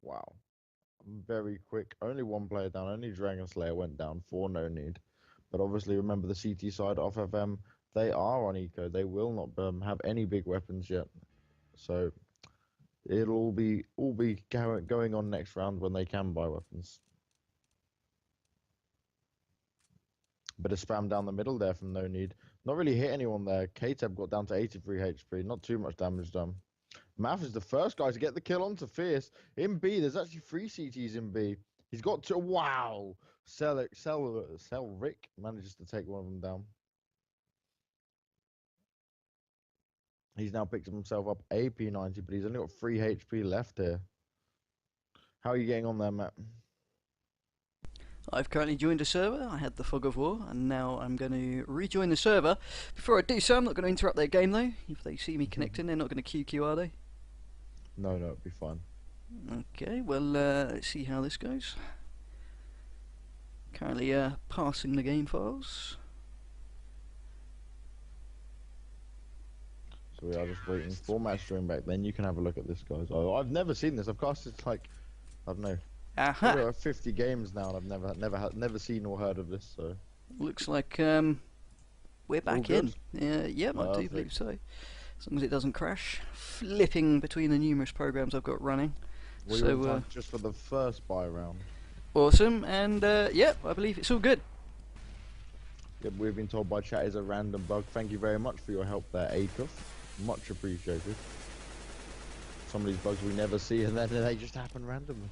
Wow. Very quick. Only one player down. Only Dragon Slayer went down for NoNeed. But obviously, remember the CT side of FM. They are on eco. They will not have any big weapons yet. So it'll all be going on next round when they can buy weapons. Bit of spam down the middle there from NoNeed. Not really hit anyone there. KTEB got down to 83 HP. Not too much damage done. Math is the first guy to get the kill onto Fierce. In B, there's actually 3 CTs in B. He's got to... Wow! Selric manages to take one of them down. He's now picked himself up AP90, but he's only got 3 HP left here. How are you getting on there, Matt? I've currently joined a server. I had the fog of war, and now I'm going to rejoin the server. Before I do so, I'm not going to interrupt their game though. If they see me connecting, they're not going to QQ, are they? No, it'll be fine. Okay, well, let's see how this goes. Currently passing the game files. So we are just waiting for Matt stream back. Then you can have a look at this, guys. Oh, I've never seen this. I've casted like, I don't know, Aha! 50 games now, and I've never seen or heard of this. So Looks like we're back in. Yeah, I do believe so. As long as it doesn't crash. Flipping between the numerous programs I've got running. we So, were just for the first buy round. Awesome, and yeah, I believe it's all good. Yep, we've been told by chat is a random bug. Thank you very much for your help there, Acuff. Much appreciated. Some of these bugs we never see, and then they just happen randomly.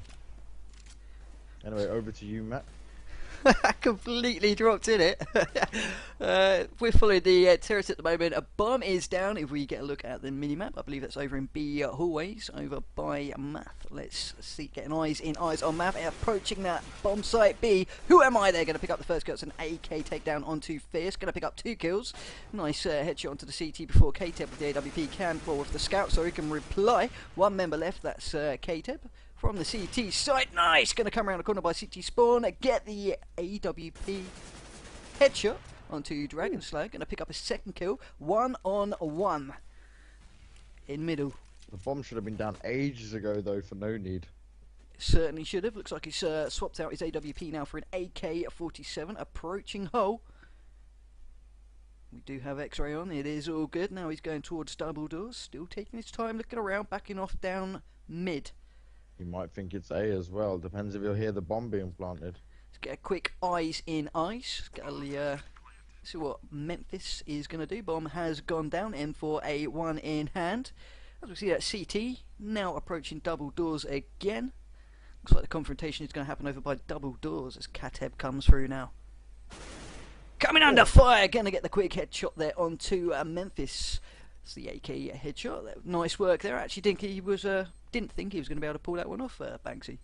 Anyway, over to you, Matt. Completely dropped in it. We're following the terrace at the moment. A bomb is down. If we get a look at the mini-map, I believe that's over in B hallways, over by Math. Let's see, getting eyes on Math, approaching that bomb site B. Who am I? They're going to pick up the first kill. It's an AK takedown onto Fierce. Going to pick up 2 kills. Nice headshot onto the CT before KTEB with the AWP can fall with the scout, so he can reply. 1 member left. That's KTEB. From the CT side, nice! Going to come around the corner by CT spawn, get the AWP headshot onto Dragon Slayer. Going to pick up a 2nd kill, 1-on-1 in middle. The bomb should have been down ages ago, though, for NoNeed. Certainly should have. Looks like he's swapped out his AWP now for an AK-47, approaching hole. We do have X-ray on, it is all good. Now he's going towards double doors, still taking his time, looking around, backing off down mid. You might think it's A as well. Depends if you'll hear the bomb being planted. Let's get a quick eyes in ice. See what Memphis is going to do. Bomb has gone down in for a 1 in hand. As we see that CT now approaching double doors again. Looks like the confrontation is going to happen over by double doors as KTEB comes through now. Coming under fire, going to get the quick headshot there onto Memphis. It's the AK headshot. Nice work there. I actually think he was didn't think he was going to be able to pull that one off, Banksy.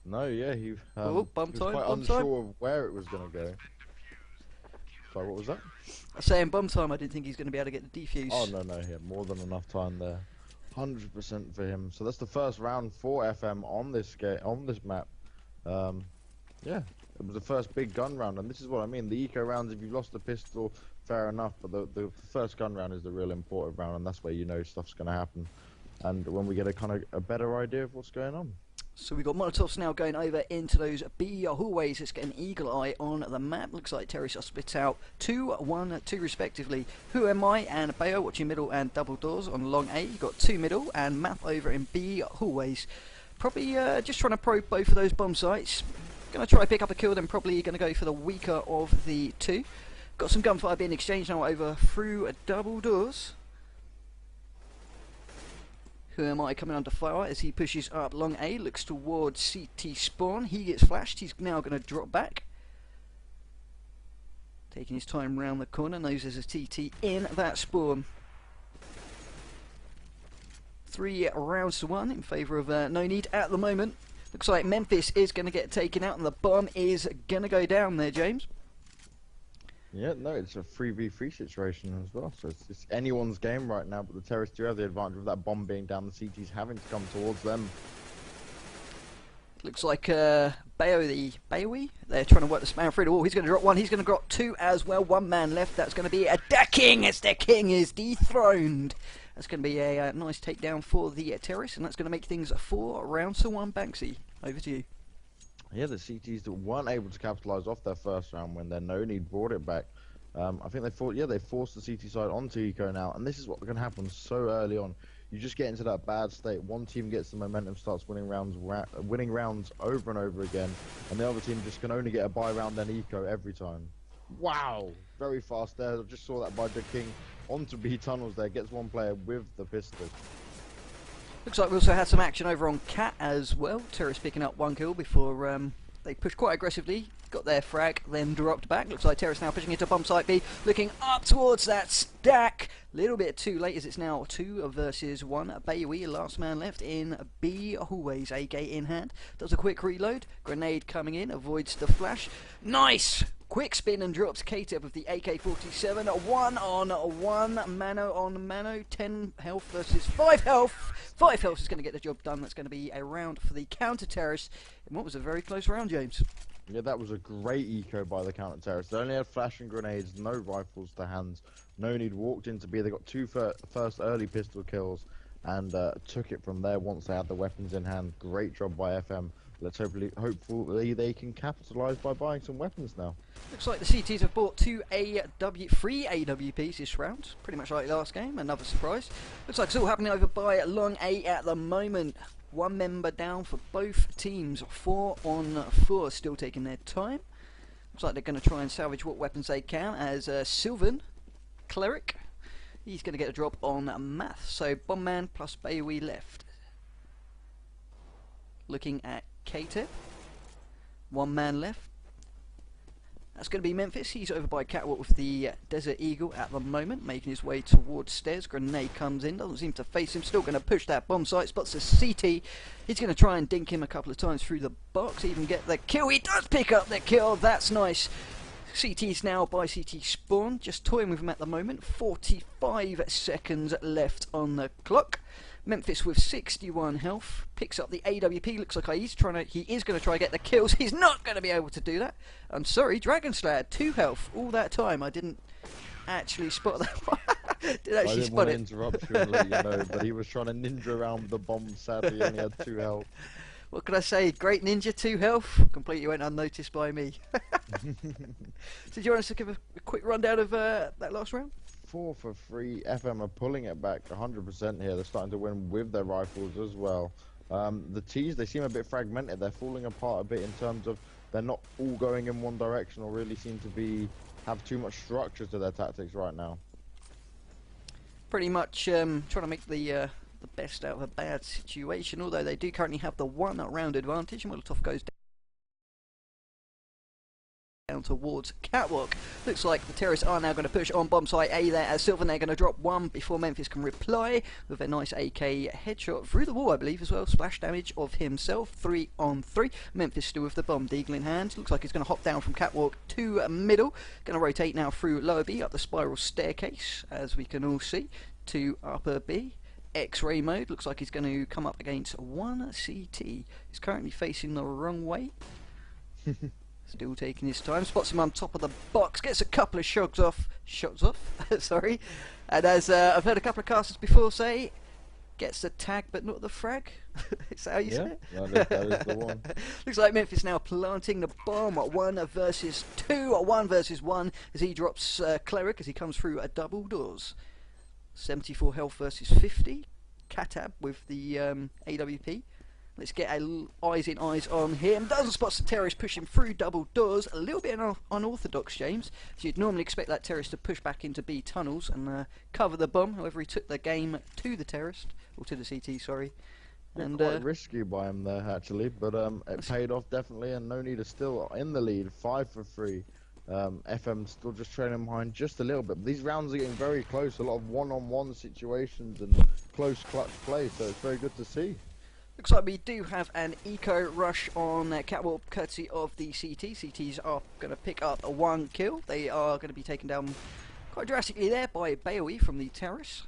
No, yeah, he bump was time, quite bump unsure time. of where it was going to go. Sorry, what was that? I was saying bomb time, I didn't think he's going to be able to get the defuse. Oh, no, yeah, more than enough time there. 100% for him. So that's the first round for FM on this map. Yeah, it was the first big gun round, and this is what I mean. The eco rounds, if you've lost a pistol, fair enough, but the first gun round is the real important round, and that's where you know stuff's going to happen. And when we get a better idea of what's going on. So we've got Molotovs now going over into those B hallways. Let's get an eagle eye on the map. Looks like Terry are split out 2, 1, 2 respectively. Who am I and Bayo watching middle and double doors on long A. You've got 2 middle and Math over in B hallways. Probably just trying to probe both of those bomb sites. Going to try to pick up a kill, then probably going to go for the weaker of the 2. Got some gunfire being exchanged now over through double doors. Who am I coming under fire as he pushes up long A, looks towards CT spawn. He gets flashed, he's now going to drop back. Taking his time round the corner, knows there's a TT in that spawn. 3 rounds to 1 in favour of NoNeed at the moment. Looks like Memphis is going to get taken out and the bomb is going to go down there, James. Yeah, no, it's a 3v3 situation as well, so it's anyone's game right now, but the terrorists do have the advantage of that bomb being down, the CT's having to come towards them. Looks like Bayowie, they're trying to work this man through the wall. He's going to drop one, he's going to drop two as well. One man left, that's going to be a King as the King is dethroned. That's going to be a nice takedown for the terrace, and that's going to make things 4 rounds to 1. Banksy, over to you. Yeah, the CTs that weren't able to capitalise off their first round when their NoNeed brought it back. I think they forced the CT side onto Eco now, and this is what can happen so early on. You just get into that bad state. One team gets the momentum, starts winning rounds over and over again, and the other team just can only get a buy round then Eco every time. Wow, very fast there. I just saw that by the King onto B tunnels there, gets one player with the pistol. Looks like we also had some action over on Cat as well. Terrace picking up 1 kill before they pushed quite aggressively, got their frag, then dropped back. Looks like Terrace now pushing into bomb site B, looking up towards that stack. Little bit too late as it's now 2 versus 1. Bayowie, last man left in B hallways, AK in hand. Does a quick reload, grenade coming in, avoids the flash. Nice! Quick spin and drops K-Tip with the AK-47. 1-on-1, mano-on-mano, 10 health versus 5 health. 5 health is going to get the job done. That's going to be a round for the counter-terrorist in what was a very close round, James. Yeah, that was a great eco by the counter-terrorists. They only had flashing grenades, no rifles to hands. NoNeed walked into B. They got 2 first early pistol kills and took it from there once they had the weapons in hand. Great job by FM. Let's hopefully they can capitalise by buying some weapons now. Looks like the CTs have bought 3 AWPs this round, pretty much like last game. Another surprise. Looks like it's all happening over by Long A at the moment. 1 member down for both teams. 4 on 4, still taking their time. Looks like they're going to try and salvage what weapons they can. As Sylvan, Cleric, he's going to get a drop on Math. So Bombman plus Bayowie left. Looking at K-Tip, 1 man left. That's going to be Memphis. He's over by Catwalk with the Desert Eagle at the moment, making his way towards stairs. Grenade comes in, doesn't seem to face him. Still going to push that bomb site. Spots the CT. He's going to try and dink him a couple of times through the box. Even get the kill. He does pick up the kill. That's nice. CT's now by CT spawn. Just toying with him at the moment. 45 seconds left on the clock. Memphis with 61 health picks up the AWP. Looks like he is going to try and get the kills. He's not going to be able to do that. I'm sorry, Dragon Slayer 2 health all that time. I didn't actually spot that. Did actually I didn't spot want it. to interrupt you and let you know, but he was trying to ninja around the bomb. Sadly, he only had 2 health. What can I say? Great ninja, 2 health. Completely went unnoticed by me. So do you want us to give a quick rundown of that last round? 4 for 3. FM are pulling it back 100% here. They're starting to win with their rifles as well. The T's, they seem a bit fragmented. They're falling apart a bit in terms of they're not all going in one direction or really seem to have too much structure to their tactics right now. Pretty much trying to make the best out of a bad situation, although they do currently have the 1 round advantage. Molotov goes down towards Catwalk. Looks like the terrorists are now going to push on bomb site A there as Sylvan. They're going to drop 1 before Memphis can reply with a nice AK headshot through the wall, I believe, as well. Splash damage of himself. 3 on 3. Memphis still with the bomb. Deagle in hand. Looks like he's going to hop down from Catwalk to middle. Going to rotate now through lower B up the spiral staircase, as we can all see, to upper B. X-ray mode. Looks like he's going to come up against 1 CT. He's currently facing the wrong way. Still taking his time. Spots him on top of the box. Gets a couple of shots off. Sorry. And as I've heard a couple of casters before say, gets the tag but not the frag. Is that how you say it? That is the one. Looks like Memphis now planting the bomb. 1 versus 2. 1 versus 1 as he drops Cleric as he comes through a double doors. 74 health versus 50. Katab with the AWP. Let's get eyes in eyes on him. Doesn't spot the terrorist pushing through double doors. A little bit unorthodox, James. So you'd normally expect that terrorist to push back into B tunnels and cover the bomb. However, he took the game to the terrorist, or to the CT, sorry. And quite risky by him there, actually, but it paid off definitely. And NoNeed is still in the lead, 5 for 3. FM still just trailing behind just a little bit. But these rounds are getting very close. A lot of one-on-one situations and close clutch play. So it's very good to see. Looks like we do have an eco rush on Catwalk courtesy of the CT. CTs are going to pick up 1 kill. They are going to be taken down quite drastically there by Bayowie from the terrace.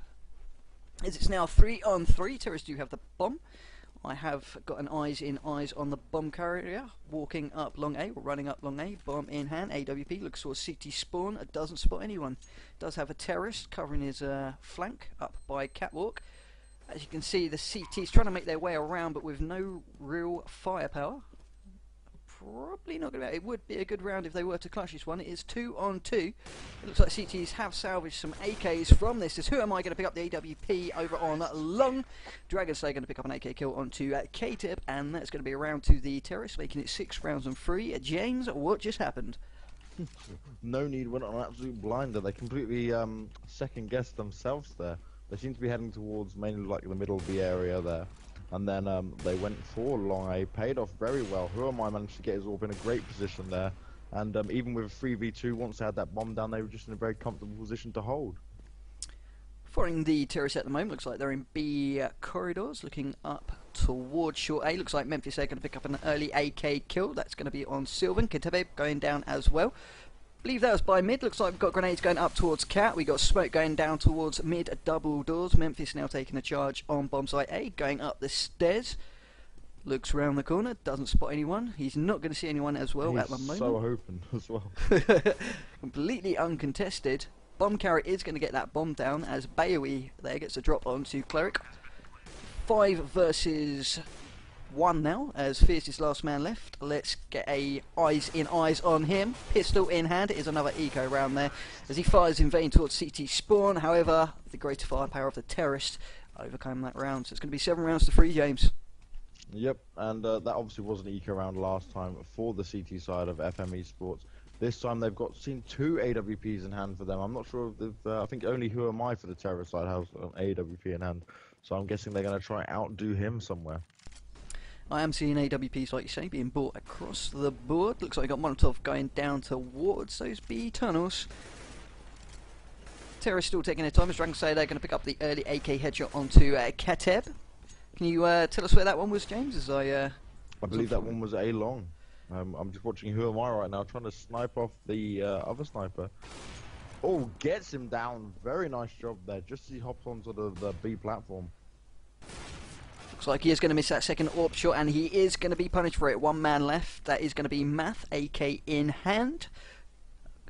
As it's now 3 on 3. Terrorists do have the bomb. I have got an eyes in eyes on the bomb carrier, walking up long A, or running up long A, bomb in hand. AWP looks towards CT spawn, doesn't spot anyone. Does have a terrorist covering his flank up by catwalk. As you can see, the CT's trying to make their way around, but with no real firepower. Probably not going to. It would be a good round if they were to clutch this one. It is 2 on 2. It looks like CTs have salvaged some AKs from this. As who am I going to pick up the AWP over on long? Dragon Slayer going to pick up an AK kill onto K-Tip, and that's going to be a round to the terrorist, making it 6 rounds and 3. James, what just happened? NoNeed went on an absolute blinder. They completely second guessed themselves there. They seem to be heading towards mainly like the middle B area there. And then they went for long A, paid off very well. Who am I managed to get his AWP in a great position there. And even with 3v2, once they had that bomb down, they were just in a very comfortable position to hold. Following the terrorists at the moment, looks like they're in B corridors, looking up towards short A. Looks like Memphis are going to pick up an early AK kill. That's going to be on Sylvan. Katabe going down as well. Believe that was by mid. Looks like we've got grenades going up towards Cat. We got smoke going down towards mid double doors. Memphis now taking a charge on bomb site A, going up the stairs. Looks round the corner, doesn't spot anyone. He's not going to see anyone as well at the moment. So open as well. Completely uncontested. Bomb carrier is going to get that bomb down as Bayoe there gets a drop onto Cleric. 5 versus 1 now, as Fierce is last man left. Let's get a eyes in eyes on him. Pistol in hand. It is another eco round there as he fires in vain towards CT spawn. However, the greater firepower of the terrorist overcame that round. So it's going to be 7 rounds to 3, James. Yep, and that obviously was an eco round last time for the CT side of FM Esports. This time they've seen 2 AWPs in hand for them. I'm not sure if I think only Who Am I for the terror side has an AWP in hand. So I'm guessing they're going to try and outdo him somewhere. I am seeing AWPs, like you say, being bought across the board. Looks like we got Molotov going down towards those B tunnels. Terror's still taking their time. As Dragon say they're going to pick up the early AK headshot onto Kateb. Can you tell us where that one was, James? As I believe that one was A long. I'm just watching Who Am I right now, trying to snipe off the other sniper. Oh, gets him down. Very nice job there, just as he hops onto the B platform. Looks like he is going to miss that second AWP shot, and he is going to be punished for it. 1 man left. That is going to be Math, AK in hand.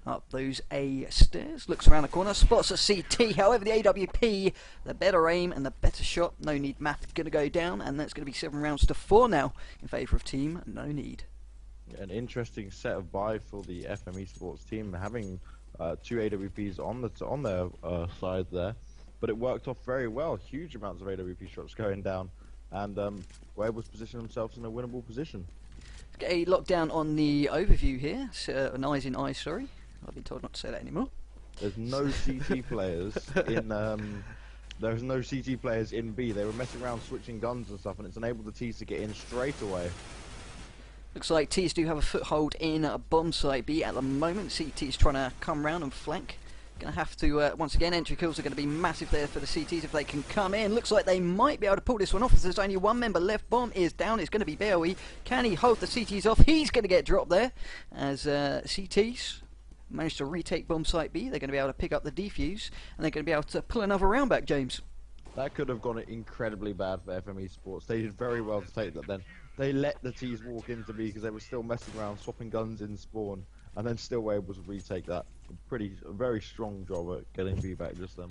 Up those A stairs. Looks around the corner. Spots a CT. However, the AWP, the better aim and the better shot. NoNeed Math going to go down, and that's going to be 7 rounds to 4 now in favour of team NoNeed. An interesting set of buy for the FM Esports team, having 2 AWPs on their side there, but it worked off very well. Huge amounts of AWP shots going down, and were able to position themselves in a winnable position. Let's get a lockdown on the overview here. So, an eyes in eyes, sorry. I've been told not to say that anymore. There's no CT players in. There's no CT players in B. They were messing around switching guns and stuff, and it's enabled the T's to get in straight away. Looks like T's do have a foothold in bomb site B at the moment. CT's trying to come round and flank. Going to have to, once again, entry kills are going to be massive there for the CTs if they can come in. Looks like they might be able to pull this one off. There's only 1 member left. Bomb is down. It's going to be Bayoe. Can he hold the CTs off? He's going to get dropped there as CTs managed to retake bomb site B. They're going to be able to pick up the defuse, and they're going to be able to pull another round back, James. That could have gone incredibly bad for FM Esports. They did very well to take that then. They let the T's walk into B because they were still messing around, swapping guns in spawn, and then still were able to retake that. A very strong job at getting B back just then.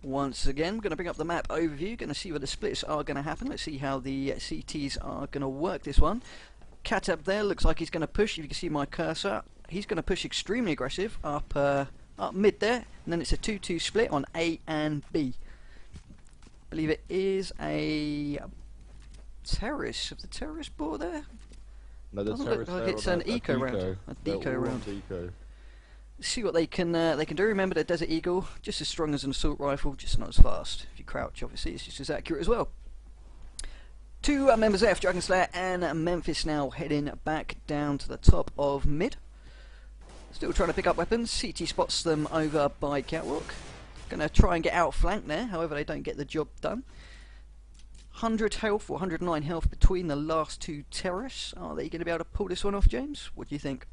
Once again, we're going to bring up the map overview, going to see where the splits are going to happen. Let's see how the CTs are going to work this one. Cat up there, looks like he's going to push. If you can see my cursor, he's going to push extremely aggressive up mid there, and then it's a 2-2 split on A and B. I believe it is a terrorist of the terrorist board there. No, the doesn't terrorist look like it's an eco round. A deco round. See what they can do. Remember, the Desert Eagle, just as strong as an assault rifle, just not as fast. If you crouch, obviously, it's just as accurate as well. 2 members left, Dragon Slayer and Memphis now heading back down to the top of mid. Still trying to pick up weapons. CT spots them over by Catwalk. Going to try and get outflanked there, however they don't get the job done. 100 health or 109 health between the last 2 terrorists. Are they going to be able to pull this one off, James? What do you think?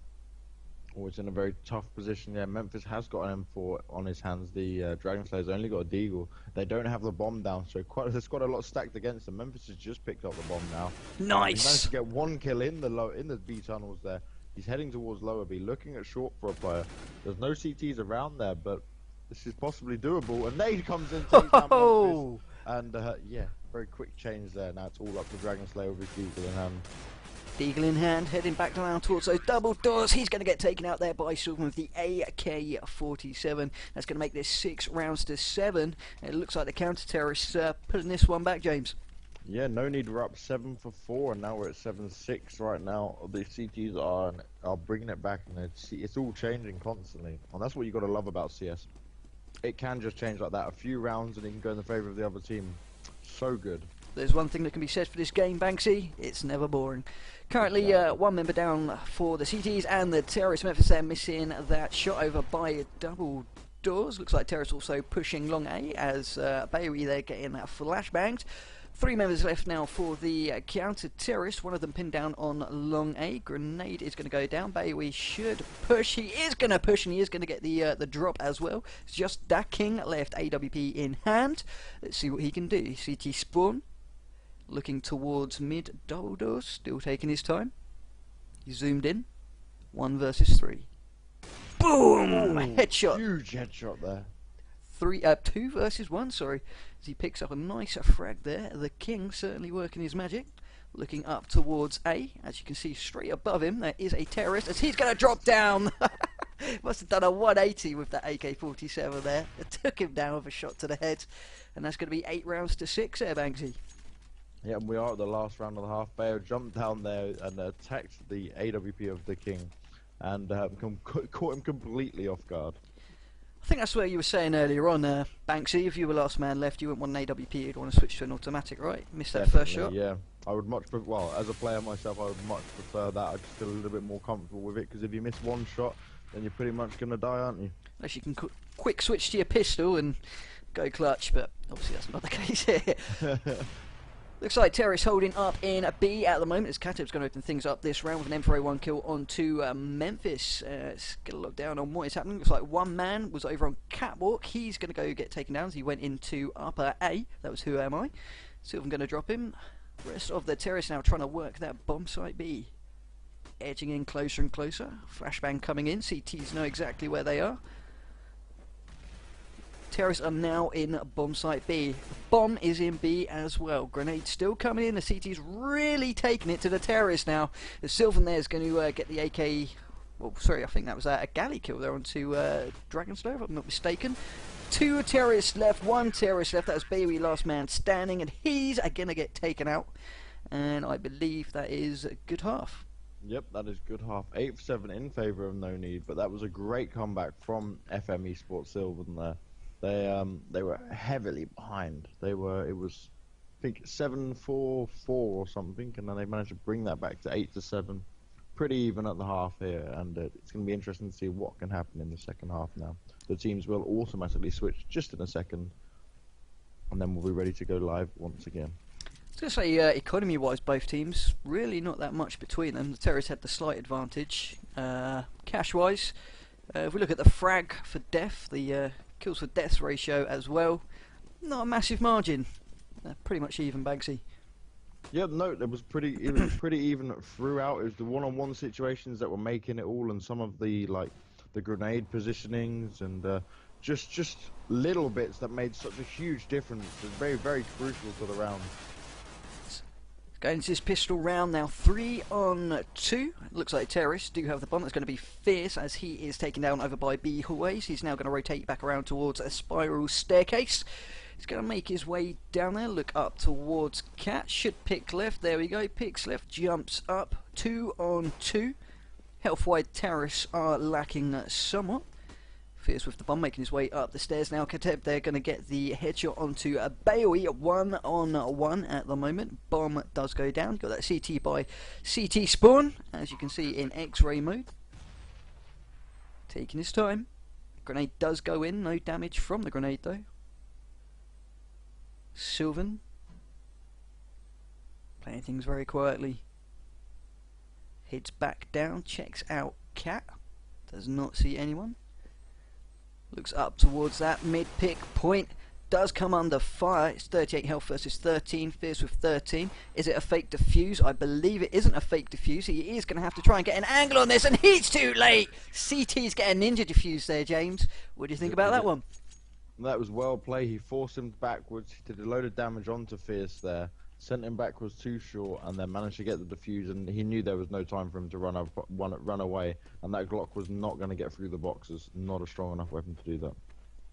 Oh, it's in a very tough position. Yeah, Memphis has got an M4 on his hands. The Dragon Slayer's only got a Deagle. They don't have the bomb down, so there's quite a lot stacked against them. Memphis has just picked up the bomb now. He managed Nice. to get one kill in the B tunnels there. He's heading towards lower B, looking at short for a player. There's no CTs around there, but this is possibly doable. And NoNeed comes in, takes down Memphis. And yeah, very quick change there. Now it's all up to Dragon Slayer with his Deagle in hand. Deagle in hand, heading back down towards those double doors. He's going to get taken out there by Silver with the AK-47. That's going to make this 6 rounds to 7. It looks like the counter-terrorists pulling this one back, James. Yeah, NoNeed were up 7 for 4, and now we're at 7-6 right now. The CTs are bringing it back, and it's all changing constantly. And that's what you got to love about CS. It can just change like that. A few rounds, and it can go in the favour of the other team. So good. There's one thing that can be said for this game, Banksy. It's never boring. Currently, one member down for the CTs, and the terrorists. Memphis there missing that shot over by double doors. Looks like terrorists also pushing long A as Bailey there getting flashbanged. 3 members left now for the counter-terrorist. One of them pinned down on long A. Grenade is going to go down. Bailey should push. He is going to push, and he is going to get the drop as well. It's just Da King left, AWP in hand. Let's see what he can do. CT spawn. Looking towards mid double doors. Still taking his time. He zoomed in. 1 versus 3. Boom! Ooh, headshot. Huge headshot there. 2 versus 1, sorry, as he picks up a nice frag there. The King certainly working his magic. Looking up towards A, as you can see straight above him, there is a terrorist as he's going to drop down. Must have done a 180 with that AK-47 there. It took him down with a shot to the head, and that's going to be 8 rounds to 6 there, Banksy. Yeah, and we are at the last round of the half. Bayo jumped down there and attacked the AWP of the King, and caught him completely off guard. I think that's what you were saying earlier on, Banksy. If you were last man left, you wouldn't want an AWP, you'd want to switch to an automatic, right? Missed that first shot. Yeah, I would much prefer, well, as a player myself, I would much prefer that. I just feel a little bit more comfortable with it, because if you miss one shot, then you're pretty much going to die, aren't you? Unless you can quick switch to your pistol and go clutch, but obviously that's not the case here. Looks like terrorists holding up in B at the moment as Katib's going to open things up this round with an M4A1 kill onto Memphis. Let's get a look down on what is happening. Looks like one man was over on Catwalk. He's going to go get taken down as he went into upper A. That was Who Am I. Sylvan going to drop him. The rest of the terrorists now trying to work that bomb site B. Edging in closer and closer. Flashbang coming in. CTs know exactly where they are. Terrorists are now in bomb site B. Bomb is in B as well. Grenade still coming in. The CT's really taking it to the terrorists now. The Sylvan there is going to get the AK. Well, sorry, I think that was a galley kill there onto Dragon Slayer, if I'm not mistaken. 2 terrorists left, 1 terrorist left. That was Bailey, last man standing, and he's going to get taken out. And I believe that is a good half. Yep, that is good half. 8 for 7 in favour of NoNeed, but that was a great comeback from FM Esports Sylvan there. They were heavily behind. It was, I think, 7-4-4 or something, and then they managed to bring that back to 8-7. Pretty even at the half here, and it's going to be interesting to see what can happen in the second half now. The teams will automatically switch just in a second, and then we'll be ready to go live once again. I was going to say, economy-wise, both teams, really not that much between them. The terrorists had the slight advantage. Cash-wise, if we look at the frag for death, the kills for deaths ratio as well, not a massive margin. Pretty much even, Banksy. Yeah, no, it was pretty even throughout. It was the one-on-one situations that were making it all, and some of the grenade positionings and just little bits that made such a huge difference. It was very, very crucial to the round. Going into this pistol round now, 3 on 2. Looks like terrorists do have the bomb. That's going to be fierce as he is taken down over by B hallways. He's now going to rotate back around towards a spiral staircase. He's going to make his way down there, look up towards Cat. Should pick left. There we go. Picks left, jumps up. 2 on 2. Health-wide terrorists are lacking somewhat. Fierce with the bomb, making his way up the stairs now. Kateb, they're going to get the headshot onto a Bailey. 1 on 1 at the moment. Bomb does go down. Got that CT by CT spawn, as you can see in X-ray mode. Taking his time. Grenade does go in. No damage from the grenade though. Sylvan playing things very quietly. Heads back down. Checks out Cat. Does not see anyone. Looks up towards that mid-pick point. Does come under fire. It's 38 health versus 13. Fierce with 13. Is it a fake defuse? I believe it isn't a fake defuse. He is going to have to try and get an angle on this, and he's too late. CT's getting a ninja defuse there, James. What do you think about that one? That was well played. He forced him backwards. He did a load of damage onto Fierce there. Sent him backwards too short, and then managed to get the defuse. And he knew there was no time for him to run away. And that Glock was not going to get through the boxes. Not a strong enough weapon to do that.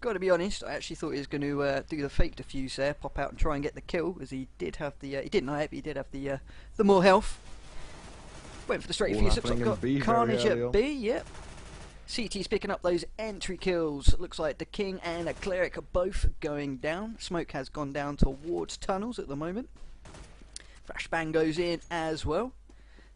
Got to be honest, I actually thought he was going to do the fake defuse there, pop out and try and get the kill, as he did have the, he didn't know it, but he did have the more health. Went for the straight defuse, looks like got Carnage at B, yep. CT's picking up those entry kills, looks like the King and a Cleric are both going down. Smoke has gone down towards tunnels at the moment. Flashbang goes in as well.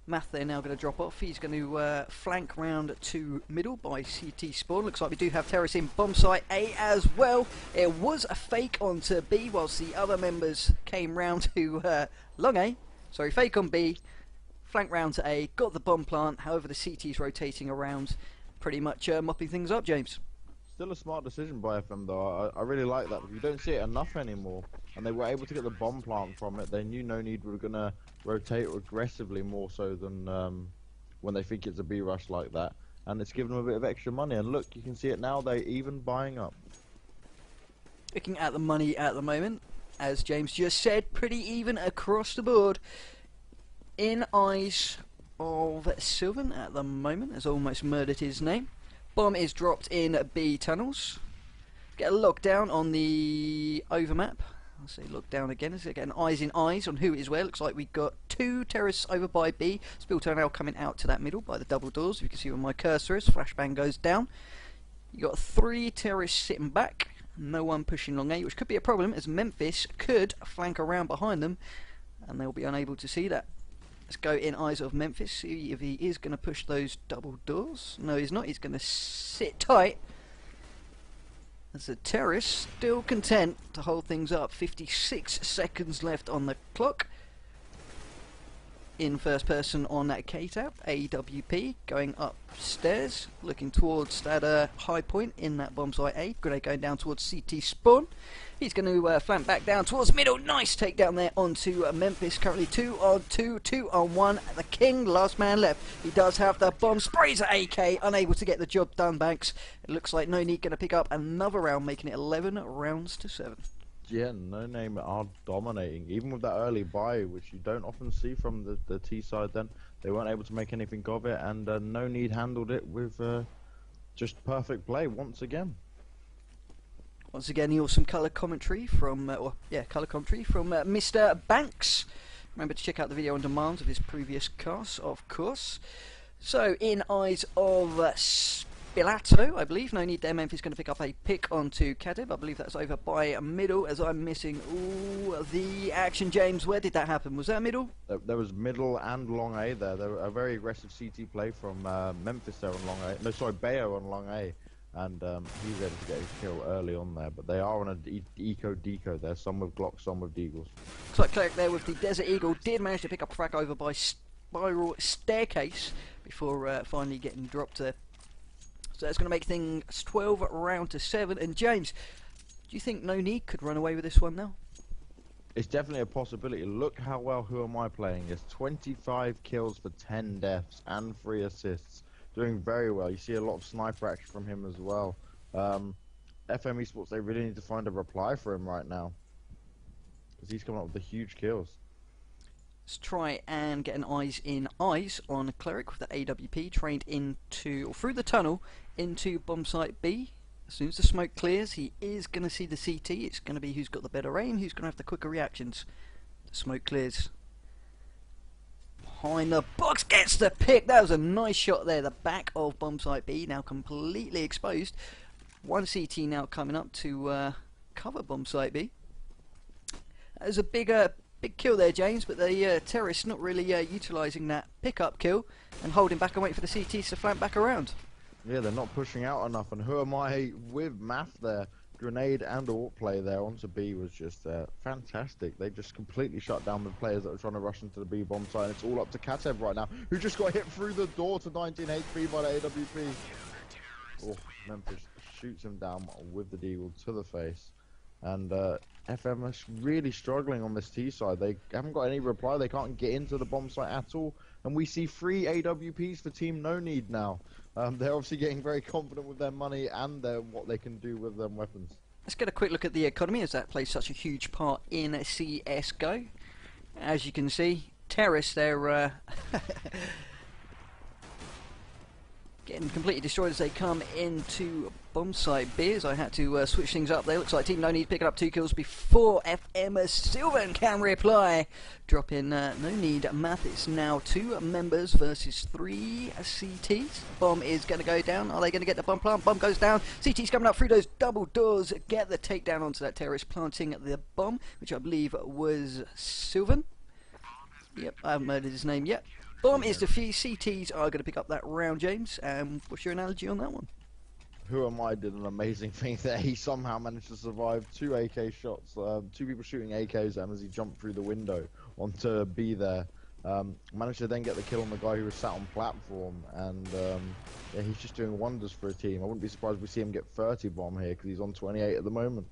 Math they're now going to drop off. He's going to flank round to middle by CT spawn. Looks like we do have terrorists in bomb site A as well. It was a fake onto B whilst the other members came round to long A. Sorry, fake on B, flank round to A, got the bomb plant. However, the CT's rotating around, pretty much mopping things up, James. Still a smart decision by FM though. I really like that. You don't see it enough anymore. And they were able to get the bomb plant from it. They knew NoNeed were going to rotate aggressively more so than when they think it's a B rush like that. And it's given them a bit of extra money. And look, you can see it now. They're even buying up. Looking at the money at the moment, as James just said, pretty even across the board. In eyes of Sylvan at the moment, has almost murdered his name. Bomb is dropped in B tunnels. Get a lockdown on the overmap. I'll say lockdown again. Let's get an eyes in eyes on who is where. Looks like we've got 2 terrorists over by B. Spilter now coming out to that middle by the double doors. You can see where my cursor is. Flashbang goes down. You got 3 terrorists sitting back. No one pushing long A, which could be a problem as Memphis could flank around behind them, and they'll be unable to see that. Let's go in eyes of Memphis, see if he is going to push those double doors. No, he's not. He's going to sit tight. As the terrorists still content to hold things up. 56 seconds left on the clock. In first person on that K-Tab, AWP going upstairs, looking towards that high point in that bomb site A. Grenade going down towards CT spawn. He's going to flank back down towards middle. Nice takedown there onto Memphis. Currently 2 on 2, 2 on 1. The King, last man left. He does have the bomb. Sprays at AK, unable to get the job done, Banks. It looks like NoNeed going to pick up another round, making it 11 rounds to 7. Yeah, NoName are dominating, even with that early buy, which you don't often see from the T side. Then they weren't able to make anything of it, and NoNeed handled it with just perfect play once again. Once again, the awesome colour commentary from Mr. Banks. Remember to check out the video on demand of his previous cast, of course. So, in eyes of Spilato, I believe. NoNeed there. Memphis going to pick up a pick onto Kadib. I believe that's over by middle, as I'm missing the action, James. Where did that happen? Was that middle? There was middle and long A there. There were a very aggressive CT play from Memphis there on long A. No, sorry, Bayo on long A. And he's able to get his kill early on there. But they are on an eco-deco there. Some with Glocks, some with Deagles. Looks like Cleric there with the Desert Eagle did manage to pick up a frack over by Spiral Staircase before finally getting dropped there. So that's going to make things 12 round to 7. And James, do you think NoNeed could run away with this one now? It's definitely a possibility. Look how well Who Am I playing is. 25 kills for 10 deaths and 3 assists. Doing very well. You see a lot of sniper action from him as well. FM Esports, they really need to find a reply for him right now, because he's coming up with the huge kills. Let's try and get an eyes in eyes on Cleric with the AWP trained into, or through the tunnel into bomb site B. As soon as the smoke clears, he is going to see the CT. It's going to be who's got the better aim, who's going to have the quicker reactions. The smoke clears. Behind the box, gets the pick. That was a nice shot there. The back of bomb site B now completely exposed. One CT now coming up to cover bomb site B. That was a big kill there, James, but the terrorists not really utilising that pick-up kill and holding back and waiting for the CTs to flank back around. Yeah, they're not pushing out enough, and Who Am I with Math there. Grenade and AWP play there onto B was just fantastic. They just completely shut down the players that were trying to rush into the B bomb site. And it's all up to Katev right now, who just got hit through the door to 19 HP by the AWP. Oh, Memphis shoots him down with the deagle to the face. And FM is really struggling on this T side. They haven't got any reply. They can't get into the bomb site at all. And we see 3 AWPs for Team NoNeed now. They're obviously getting very confident with their money and what they can do with their weapons. Let's get a quick look at the economy, as that plays such a huge part in CSGO. As you can see, Terrace, they're getting completely destroyed as they come into bomb site B. As I had to switch things up there. Looks like Team NoNeed picking up 2 kills before FM Sylvan can reply. Dropping NoNeed map. It's now 2 members versus 3 CTs. Bomb is going to go down. Are they going to get the bomb plant? Bomb goes down. CT's coming up through those double doors. Get the takedown onto that terrorist planting the bomb, which I believe was Sylvan. Yep, I haven't murdered his name yet. Bomb is defused. CTs are going to pick up that round, James. What's your analogy on that one? Who Am I did an amazing thing there. He somehow managed to survive 2 AK shots. 2 people shooting AKs at him as he jumped through the window onto B there. Managed to then get the kill on the guy who was sat on platform. And yeah, he's just doing wonders for a team. I wouldn't be surprised if we see him get 30 bomb here because he's on 28 at the moment.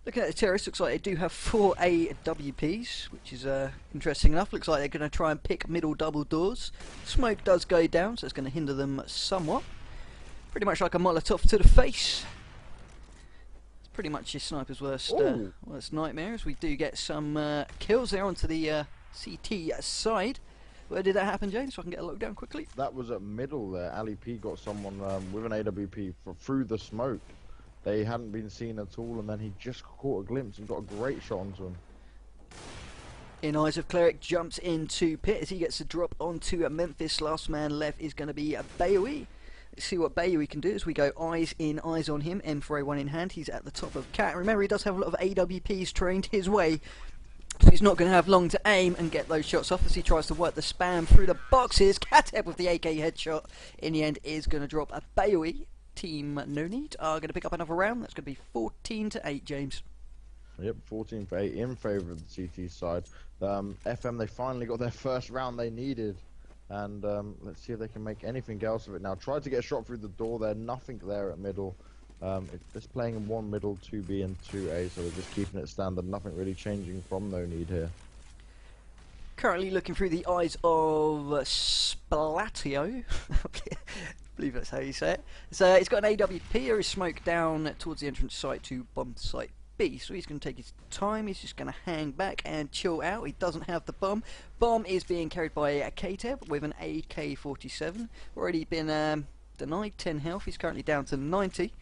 Looking at the terrorists, looks like they do have 4 AWPs, which is interesting enough. Looks like they're going to try and pick middle double doors. Smoke does go down, so it's going to hinder them somewhat. Pretty much like a Molotov to the face. It's pretty much your sniper's worst nightmare, as we do get some kills there onto the CT side. Where did that happen, James, so I can get a look down quickly? That was at middle there. Ali P got someone with an AWP through the smoke. They hadn't been seen at all, and then he just caught a glimpse and got a great shot onto him. In Eyes of Cleric jumps into pit as he gets the drop onto a Memphis. Last man left is going to be a Bayoui. Let's see what Bayoui can do as we go eyes in, eyes on him. M4A1 in hand. He's at the top of Cat. Remember, he does have a lot of AWPs trained his way, so he's not going to have long to aim and get those shots off as he tries to work the spam through the boxes. Kateb with the AK headshot in the end is going to drop a Bayoui. Team NoNeed are going to pick up another round. That's going to be 14-8, James. Yep, 14-8 in favour of the CT side. FM, they finally got their first round they needed. And let's see if they can make anything else of it now. Tried to get a shot through the door there, nothing there at middle. It's playing in 1 middle, 2B and 2A, so they're just keeping it standard. Nothing really changing from NoNeed here. Currently looking through the eyes of Splatio. I believe that's how you say it. So he's got an AWP, or his smoke down towards the entrance site to bomb site B. So he's going to take his time. He's just going to hang back and chill out. He doesn't have the bomb. Bomb is being carried by a KTEB with an AK-47. Already been denied 10 health. He's currently down to 90.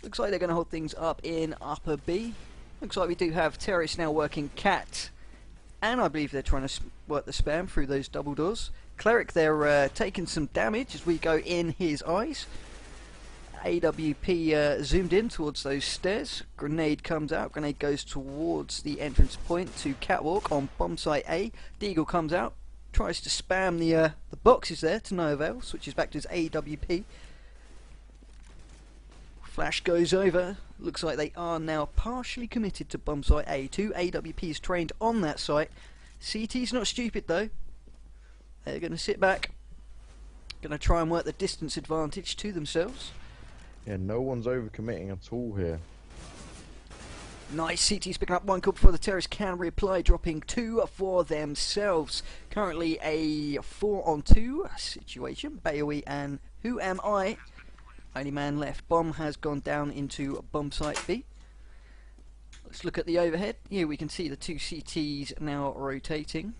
Looks like they're going to hold things up in upper B. Looks like we do have terrorists now working Cat. And I believe they're trying to work the spam through those double doors. Cleric, they're taking some damage as we go in his eyes. AWP zoomed in towards those stairs. Grenade comes out. Grenade goes towards the entrance point to Catwalk on bomb site A. Deagle comes out. Tries to spam the boxes there to no avail. Switches back to his AWP. Flash goes over. Looks like they are now partially committed to bomb site A. 2 AWPs trained on that site. CT's not stupid though. They're going to sit back. Going to try and work the distance advantage to themselves. Yeah, no one's overcommitting at all here. Nice. CT's picking up 1 kill before the terrorists can reply, dropping 2 for themselves. Currently a 4-on-2 situation. Bayoui and Who Am I? Only man left. Bomb has gone down into bomb site B. Let's look at the overhead. Here we can see the 2 CTs now rotating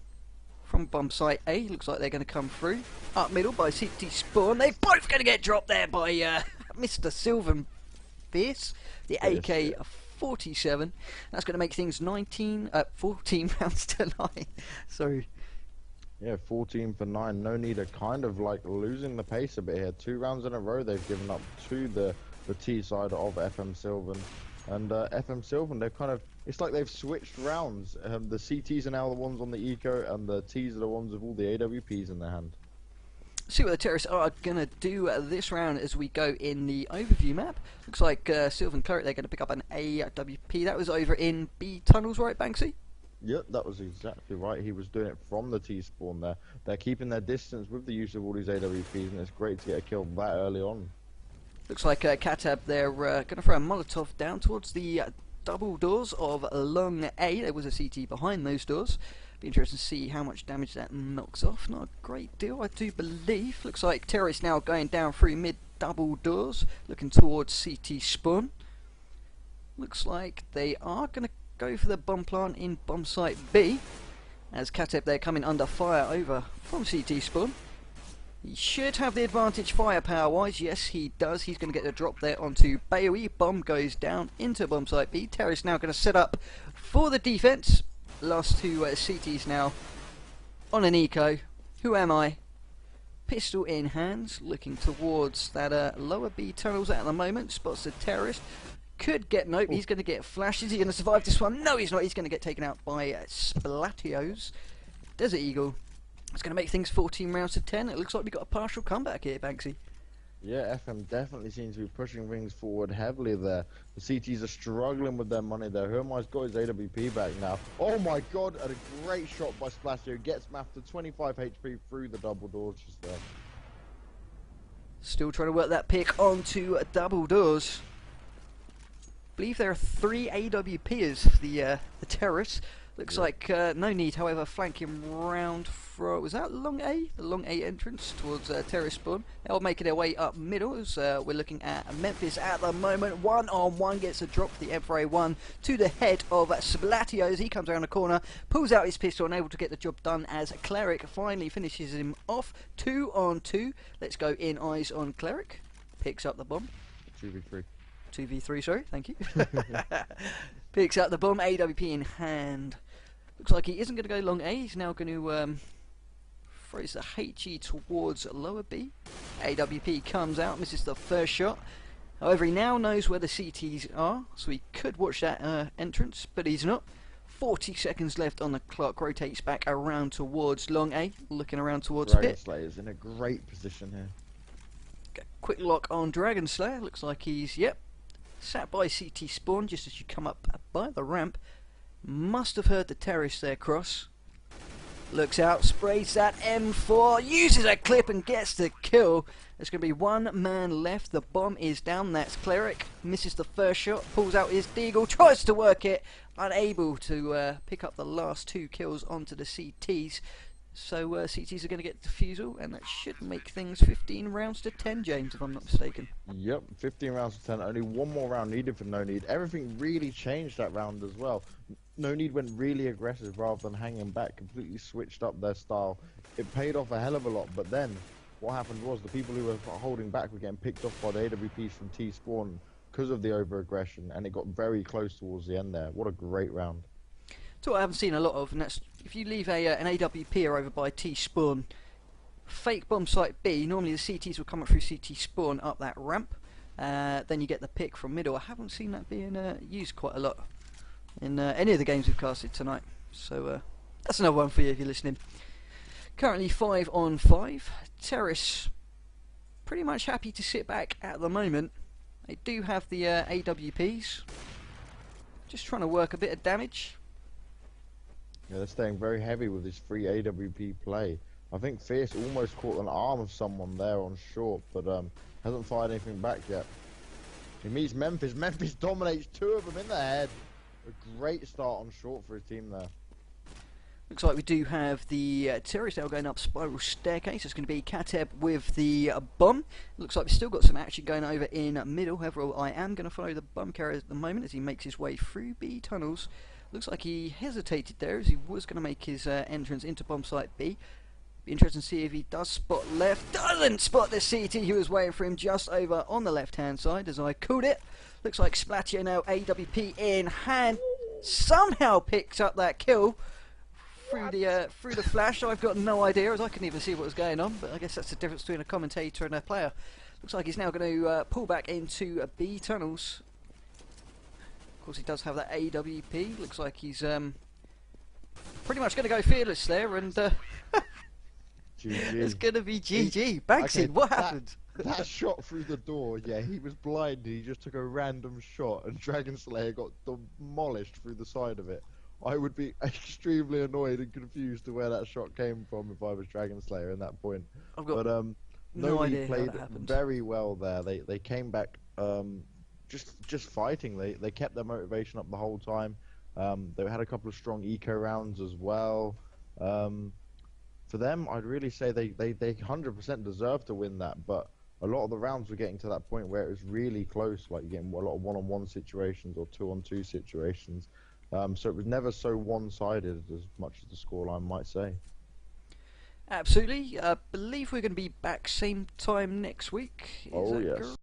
from bomb site A. Looks like they're going to come through. Up middle by CT spawn. They're both going to get dropped there by Mr. Sylvan Fierce. The AK-47. That's going to make things 14 rounds to 9. Sorry. Yeah, 14 for 9. NoNeed are kind of like losing the pace a bit here. 2 rounds in a row they've given up to the T side of FM Sylvan. And FM Sylvan, they've kind of, it's like they've switched rounds. The CTs are now the ones on the eco, and the Ts are the ones with all the AWPs in their hand. See what the terrorists are going to do this round as we go in the overview map. Looks like Sylvan Cleric, they're going to pick up an AWP. That was over in B tunnels, right, Banksy? Yep, that was exactly right. He was doing it from the T spawn there. They're keeping their distance with the use of all these AWPs, and it's great to get a kill that early on. Looks like Katab, they're going to throw a Molotov down towards the double doors of Long A. There was a CT behind those doors. Be interesting to see how much damage that knocks off. Not a great deal, I do believe. Looks like Terrorist now going down through mid double doors, looking towards CT spawn. Looks like they are going to go for the bomb plant in bomb site B, as Kateb there coming under fire over from CT spawn. He should have the advantage firepower wise. Yes, he does. He's going to get the drop there onto Bayoe. Bomb goes down into bomb site B. Terrorist now going to set up for the defense. Last two CTs now on an eco. Who am I? Pistol in hands, looking towards that lower B tunnels at the moment. Spots the Terrorist. Could get, nope, he's going to get flashed. Is he going to survive this one? No, he's not. He's going to get taken out by Splatios. Desert Eagle. It's going to make things 14 rounds to 10. It looks like we got a partial comeback here, Banksy. Yeah, FM definitely seems to be pushing things forward heavily there. The CTs are struggling with their money there. Hermai's got his AWP back now. Oh my god, and a great shot by Splatio. Gets mapped to 25 HP through the double doors just there. Still trying to work that pick onto double doors. I believe there are 3 AWPers for the Terrorists. Looks like NoNeed, however, flanking round for, was that Long A? The Long A entrance towards Terrorist spawn. They'll make their way up middle as we're looking at Memphis at the moment. 1-on-1 gets a drop for the M4A1 to the head of Splatios. He comes around the corner, pulls out his pistol and able to get the job done as Cleric finally finishes him off. 2-on-2. Let's go in eyes on Cleric. Picks up the bomb. 2v3. 2v3, sorry, thank you. Picks up the bomb, AWP in hand. Looks like he isn't going to go long A, he's now going to throws the HE towards lower B. AWP comes out, misses the first shot. However, he now knows where the CTs are, so he could watch that entrance, but he's not. 40 seconds left on the clock, rotates back around towards long A, looking around towards Dragon pit. Slayer's in a great position here. Quick lock on Dragon Slayer, looks like he's, yep, sat by CT spawn just as you come up by the ramp. Must have heard the Terrorist there cross. Looks out, sprays that M4, uses a clip and gets the kill. There's going to be one man left. The bomb is down. That's Cleric. Misses the first shot, pulls out his deagle, tries to work it. Unable to pick up the last 2 kills onto the CTs. So CTs are going to get defusal, and that should make things 15 rounds to 10, James, if I'm not mistaken. Yep, 15 rounds to 10. Only one more round needed for NoNeed. Everything really changed that round as well. NoNeed went really aggressive rather than hanging back. Completely switched up their style. It paid off a hell of a lot, but then what happened was the people who were holding back were getting picked off by the AWPs from T-Spawn because of the over-aggression, and it got very close towards the end there. What a great round. So what I haven't seen a lot of, and that's if you leave an AWP over by T-Spawn, fake bomb site B, normally the CTs will come up through CT spawn up that ramp, then you get the pick from middle. I haven't seen that being used quite a lot in any of the games we've casted tonight, so that's another one for you if you're listening. Currently 5-on-5. Terrace pretty much happy to sit back at the moment. They do have the AWPs, just trying to work a bit of damage. Yeah, they're staying very heavy with this free AWP play. I think Fierce almost caught an arm of someone there on short, but hasn't fired anything back yet. He meets Memphis. Memphis dominates 2 of them in the head. A great start on short for his team there. Looks like we do have the terrorist now going up spiral staircase. It's going to be Kateb with the bomb. Looks like we've still got some action going over in middle. However, I am going to follow the bomb carrier at the moment as he makes his way through B tunnels. Looks like he hesitated there as he was going to make his entrance into bomb site B. Be interesting to see if he does spot left. Doesn't spot the CT who was waiting for him just over on the left hand side as I called it. Looks like Splatio now AWP in hand. Somehow picks up that kill through the flash. I've got no idea as I couldn't even see what was going on, but I guess that's the difference between a commentator and a player. Looks like he's now going to pull back into B tunnels. Of course he does have that AWP. Looks like he's pretty much going to go fearless there, and it's going to be GG. Banksy, okay, what happened? That shot through the door, yeah, he was blind. He just took a random shot, and Dragon Slayer got demolished through the side of it. I would be extremely annoyed and confused to where that shot came from if I was Dragon Slayer in that point. But No NoNeed idea how played that happened. very well there. They came back just fighting. They kept their motivation up the whole time. They had a couple of strong eco rounds as well. Um, for them, I'd really say they 100% deserve to win that, but a lot of the rounds were getting to that point where it was really close, like you're getting a lot of one-on-one situations or two-on-two situations. So it was never so one-sided as much as the scoreline might say. Absolutely. I believe we're going to be back same time next week. Is Oh that yes. correct?